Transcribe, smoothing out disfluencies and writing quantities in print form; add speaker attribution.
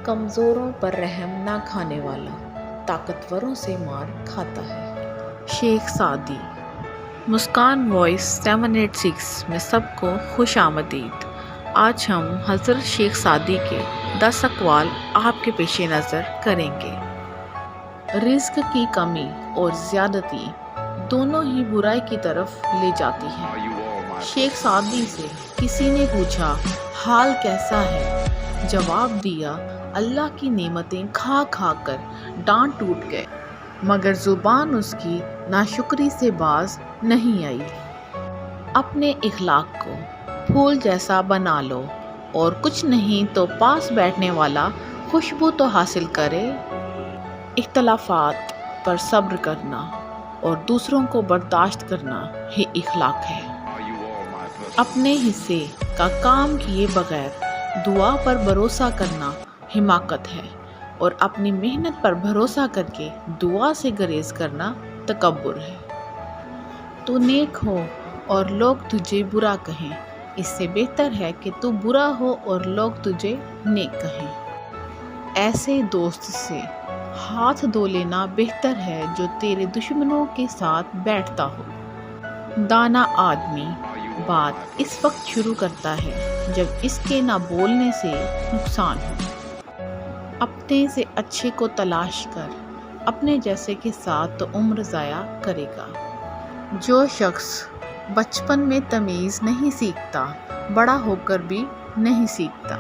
Speaker 1: کمزوروں پر رحم نہ کھانے والا طاقتوروں سے مار کھاتا ہے۔ شیخ سعدی۔ مسکان وائس 786 میں سب کو خوش آمدید۔ آج ہم حضرت شیخ سعدی کے 10 اقوال آپ کے پیش نظر کریں گے۔ رزق کی کمی اور زیادتی دونوں ہی برائی کی طرف لے جاتی ہیں۔ شیخ سعدی سے کسی نے پوچھا حال کیسا ہے؟ جواب دیا اللہ کی نعمتیں کھا کھا کر دانت ٹوٹ گئے مگر زبان اس کی ناشکری سے باز نہیں آئی۔ اپنے اخلاق کو پھول جیسا بنا لو اور کچھ نہیں تو پاس بیٹھنے والا خوشبو تو حاصل کرے۔ اختلافات پر صبر کرنا اور دوسروں کو برداشت کرنا ہی اخلاق ہے۔ اپنے حصے کا کام کیے بغیر دعا پر بھروسہ کرنا حماقت ہے اور اپنی محنت پر بھروسہ کر کے دعا سے گریز کرنا تکبر ہے۔ تو نیک ہو اور لوگ تجھے برا کہیں، اس سے بہتر ہے کہ تو برا ہو اور لوگ تجھے نیک کہیں۔ ایسے دوست سے ہاتھ دھو لینا بہتر ہے جو تیرے دشمنوں کے ساتھ بیٹھتا ہو۔ دانا آدمی بات اس وقت شروع کرتا ہے جب اس کے نہ بولنے سے نقصان ہو۔ اپنے سے اچھے کو تلاش کر، اپنے جیسے کے ساتھ تو عمر ضائع کرے گا۔ جو شخص بچپن میں تمیز نہیں سیکھتا بڑا ہو کر بھی نہیں سیکھتا۔